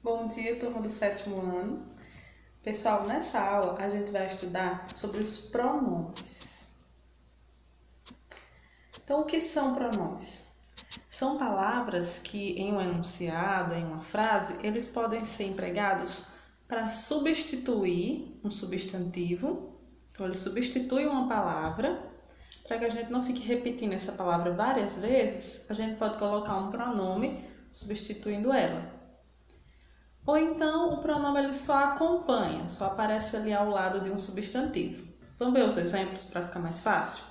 Bom dia, turma do 7º ano. Pessoal, nessa aula a gente vai estudar sobre os pronomes. Então, o que são pronomes? São palavras que em um enunciado, em uma frase, eles podem ser empregados para substituir um substantivo. Então, ele substitui uma palavra. Para que a gente não fique repetindo essa palavra várias vezes, a gente pode colocar um pronome substituindo ela. Ou então o pronome ele só acompanha, só aparece ali ao lado de um substantivo. Vamos ver os exemplos para ficar mais fácil?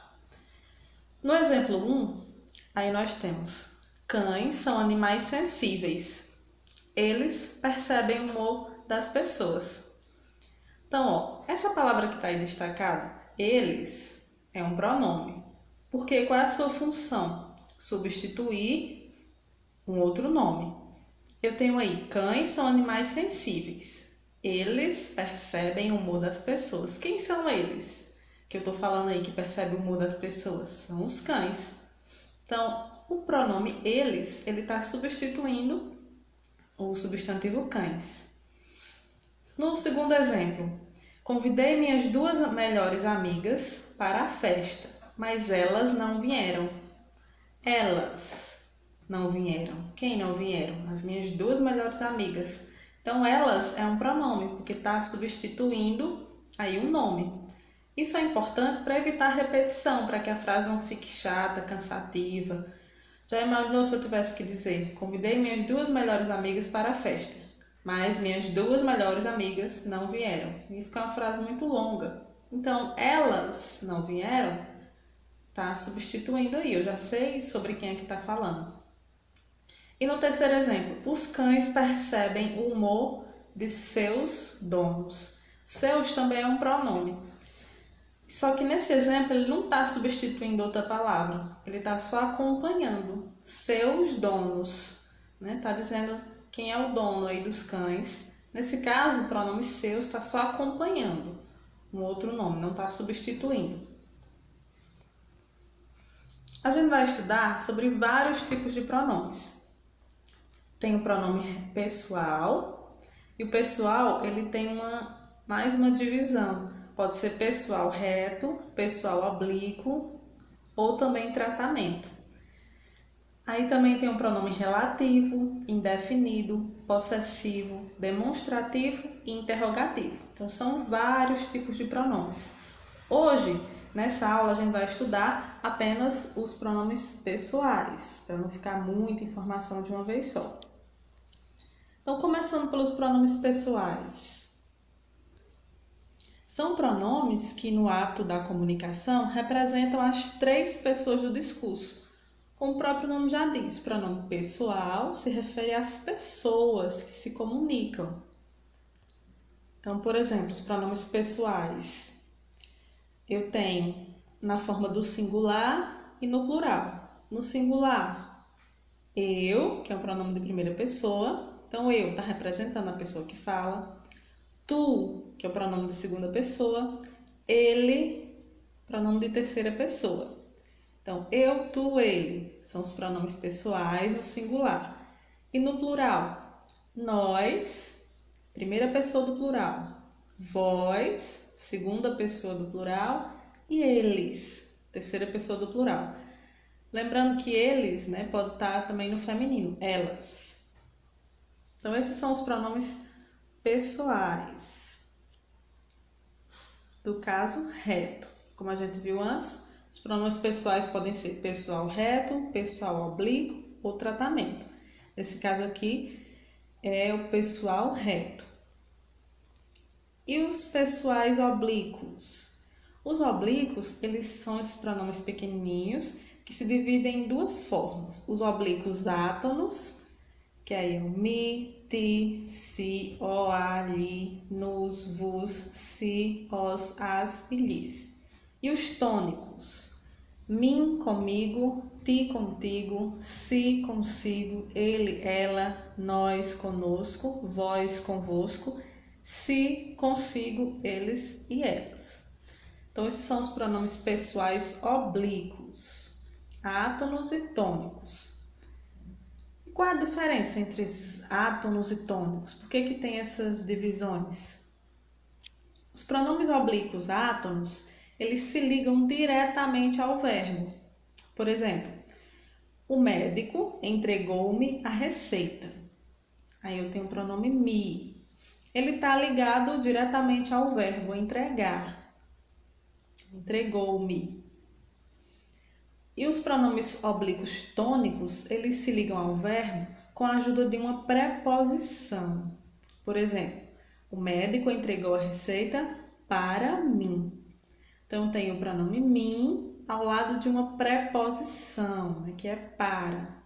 No exemplo 1, aí nós temos: cães são animais sensíveis. Eles percebem o humor das pessoas. Então, essa palavra que está aí destacada, eles, é um pronome. Porque qual é a sua função? Substituir um outro nome. Eu tenho aí, cães são animais sensíveis. Eles percebem o humor das pessoas. Quem são eles? Que eu estou falando aí que percebe o humor das pessoas. São os cães. Então, o pronome eles, ele está substituindo o substantivo cães. No segundo exemplo, convidei minhas 2 melhores amigas para a festa, mas elas não vieram. Elas não vieram. Quem não vieram? As minhas 2 melhores amigas. Então, elas é um pronome, porque está substituindo aí um nome. Isso é importante para evitar repetição, para que a frase não fique chata, cansativa. Já imaginou se eu tivesse que dizer: convidei minhas 2 melhores amigas para a festa, mas minhas 2 melhores amigas não vieram? Ia ficar uma frase muito longa. Então, elas não vieram, está substituindo aí. Eu já sei sobre quem é que está falando. E no terceiro exemplo, os cães percebem o humor de seus donos. Seus também é um pronome. Só que nesse exemplo ele não está substituindo outra palavra. Ele está só acompanhando seus donos. Está dizendo quem é o dono aí dos cães. Nesse caso, o pronome seus está só acompanhando um outro nome, não está substituindo. A gente vai estudar sobre vários tipos de pronomes. Tem o pronome pessoal, e o pessoal ele tem mais uma divisão. Pode ser pessoal reto, pessoal oblíquo ou também tratamento. Aí também tem o pronome relativo, indefinido, possessivo, demonstrativo e interrogativo. Então são vários tipos de pronomes. Hoje, nessa aula, a gente vai estudar apenas os pronomes pessoais, para não ficar muita informação de uma vez só. Então, começando pelos pronomes pessoais. São pronomes que, no ato da comunicação, representam as 3 pessoas do discurso. Como o próprio nome já diz, pronome pessoal se refere às pessoas que se comunicam. Então, por exemplo, os pronomes pessoais. Eu tenho na forma do singular e no plural. No singular, eu, que é um pronome de primeira pessoa. Então, eu está representando a pessoa que fala. Tu, que é o pronome de segunda pessoa. Ele, pronome de terceira pessoa. Então, eu, tu, ele são os pronomes pessoais no singular. E no plural, nós, primeira pessoa do plural. Vós, segunda pessoa do plural. E eles, terceira pessoa do plural. Lembrando que eles, pode estar também no feminino, elas. Então, esses são os pronomes pessoais do caso reto. Como a gente viu antes, os pronomes pessoais podem ser pessoal reto, pessoal oblíquo ou tratamento. Nesse caso aqui é o pessoal reto. E os pessoais oblíquos? Os oblíquos, eles são esses pronomes pequenininhos que se dividem em 2 formas. Os oblíquos átonos, que aí é o mi, ti, si, o, a, li, nos, vos, si, os, as e lis. E os tônicos, mim, comigo, ti, contigo, si, consigo, ele, ela, nós, conosco, vós, convosco, si, consigo, eles e elas. Então, esses são os pronomes pessoais oblíquos, átonos e tônicos. Qual a diferença entre esses átonos e tônicos? Por que tem essas divisões? Os pronomes oblíquos átonos, eles se ligam diretamente ao verbo. Por exemplo, o médico entregou-me a receita. Aí eu tenho o pronome me. Ele está ligado diretamente ao verbo entregar. Entregou-me. E os pronomes oblíquos tônicos, eles se ligam ao verbo com a ajuda de uma preposição. Por exemplo, o médico entregou a receita para mim. Então, tem o pronome mim ao lado de uma preposição, que é para.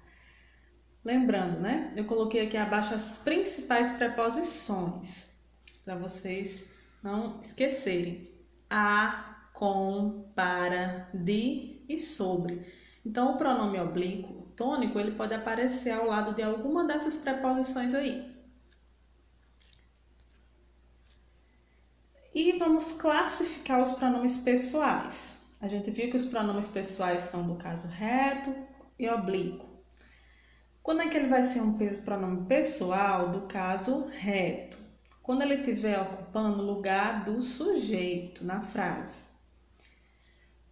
Lembrando, Eu coloquei aqui abaixo as principais preposições, para vocês não esquecerem. A, com, para, de e sobre. Então, o pronome oblíquo tônico, ele pode aparecer ao lado de alguma dessas preposições aí. E vamos classificar os pronomes pessoais. A gente viu que os pronomes pessoais são do caso reto e oblíquo. Quando é que ele vai ser um pronome pessoal do caso reto? Quando ele estiver ocupando o lugar do sujeito na frase.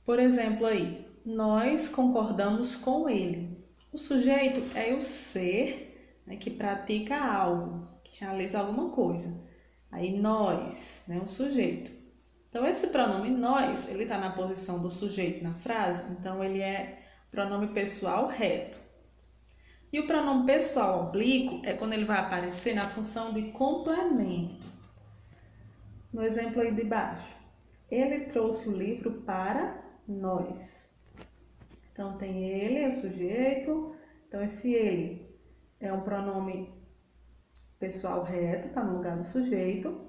Por exemplo, aí, nós concordamos com ele. O sujeito é o ser, que pratica algo, que realiza alguma coisa. Aí nós, o sujeito. Então, esse pronome nós, ele está na posição do sujeito na frase, então ele é pronome pessoal reto. E o pronome pessoal oblíquo é quando ele vai aparecer na função de complemento. No exemplo aí de baixo, ele trouxe o livro para nós. Então, tem ele, é o sujeito. Então, esse ele é um pronome pessoal reto, está no lugar do sujeito.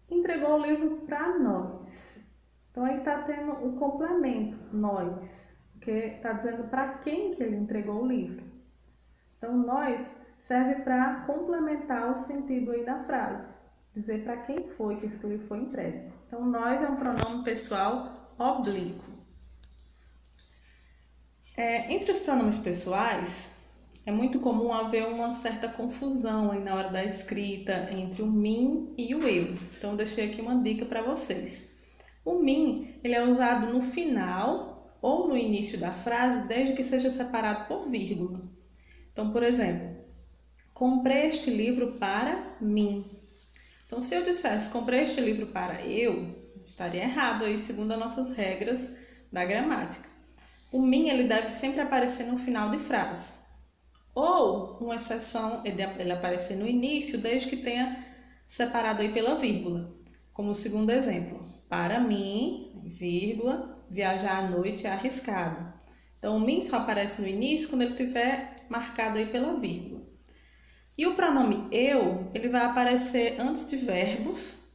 Entregou o livro para nós. Então, aí está tendo o complemento, nós, porque está dizendo para quem que ele entregou o livro. Então, nós serve para complementar o sentido aí da frase, dizer para quem foi que esse livro foi entregue. Então, nós é um pronome pessoal oblíquo. Entre os pronomes pessoais, é muito comum haver uma certa confusão aí na hora da escrita entre o mim e o eu. Então, eu deixei aqui uma dica para vocês. O mim, ele é usado no final ou no início da frase, desde que seja separado por vírgula. Então, por exemplo, comprei este livro para mim. Então, se eu dissesse comprei este livro para eu, estaria errado aí, segundo as nossas regras da gramática. O mim, ele deve sempre aparecer no final de frase. Ou, uma exceção, ele aparecer no início, desde que tenha separado aí pela vírgula. Como o segundo exemplo, para mim, vírgula, viajar à noite é arriscado. Então, o mim só aparece no início quando ele estiver marcado aí pela vírgula. E o pronome eu, ele vai aparecer antes de verbos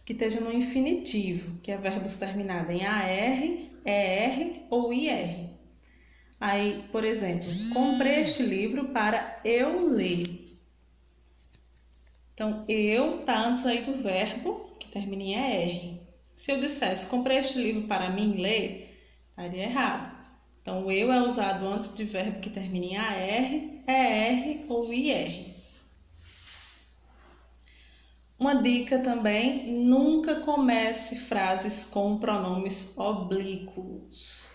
que estejam no infinitivo, que é verbos terminados em AR, ER ou IR. Aí, por exemplo, comprei este livro para eu ler. Então, eu está antes aí do verbo que termina em ER. Se eu dissesse comprei este livro para mim ler, estaria errado. Então, o eu é usado antes de verbo que termina em AR, ER ou IR. Uma dica também, nunca comece frases com pronomes oblíquos.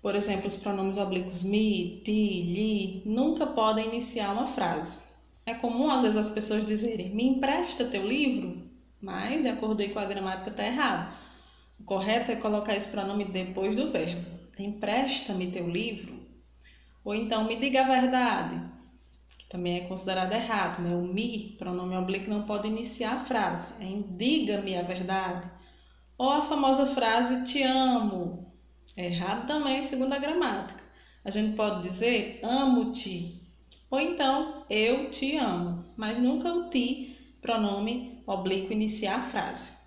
Por exemplo, os pronomes oblíquos me, ti, lhe, nunca podem iniciar uma frase. É comum, às vezes, as pessoas dizerem, me empresta teu livro? Mas, de acordo aí com a gramática, está errado. O correto é colocar esse pronome depois do verbo. Empresta-me teu livro. Ou então, me diga a verdade, que também é considerado errado, O me, pronome oblíquo, não pode iniciar a frase. Diga-me a verdade. Ou a famosa frase, te amo. É errado também, segundo a gramática. A gente pode dizer, amo-te. Ou então, eu te amo. Mas nunca o ti, pronome oblíquo, iniciar a frase.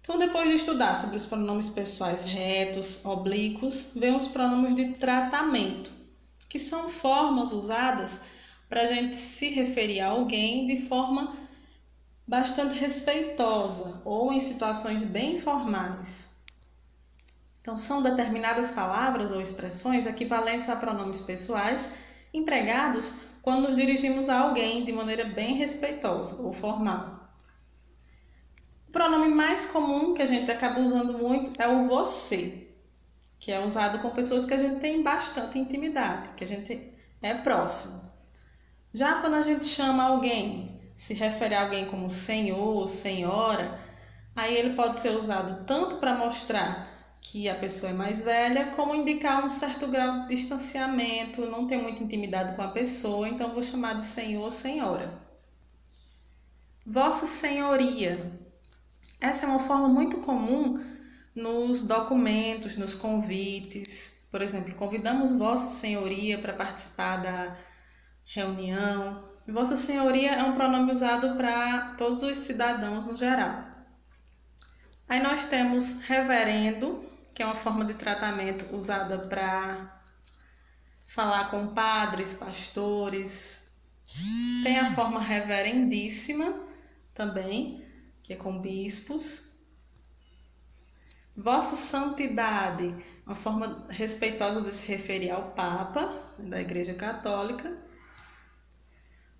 Então, depois de estudar sobre os pronomes pessoais retos, oblíquos, vem os pronomes de tratamento, que são formas usadas para a gente se referir a alguém de forma bastante respeitosa ou em situações bem formais. Então, são determinadas palavras ou expressões equivalentes a pronomes pessoais empregados quando nos dirigimos a alguém de maneira bem respeitosa ou formal. O pronome mais comum que a gente acaba usando muito é o você, que é usado com pessoas que a gente tem bastante intimidade, que a gente é próximo. Já quando a gente chama alguém, se refere a alguém como senhor, senhora, aí ele pode ser usado tanto para mostrar que a pessoa é mais velha, como indicar um certo grau de distanciamento, não tem muita intimidade com a pessoa, então vou chamar de senhor ou senhora. Vossa Senhoria. Essa é uma forma muito comum nos documentos, nos convites. Por exemplo, convidamos Vossa Senhoria para participar da reunião. Vossa Senhoria é um pronome usado para todos os cidadãos no geral. Aí nós temos reverendo, que é uma forma de tratamento usada para falar com padres, pastores. Tem a forma reverendíssima também, que é com bispos. Vossa Santidade, uma forma respeitosa de se referir ao Papa, da Igreja Católica.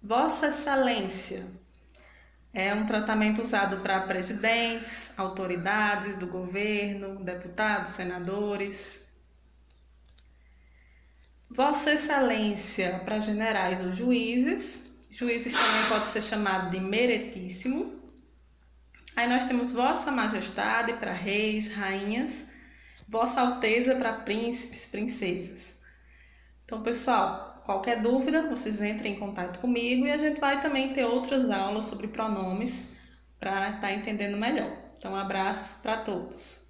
Vossa Excelência é um tratamento usado para presidentes, autoridades do governo, deputados, senadores. Vossa Excelência para generais ou juízes. Juízes também pode ser chamado de meritíssimo. Aí nós temos Vossa Majestade para reis, rainhas. Vossa Alteza para príncipes, princesas. Então, pessoal, qualquer dúvida, vocês entrem em contato comigo e a gente vai também ter outras aulas sobre pronomes para estar entendendo melhor. Então, um abraço para todos.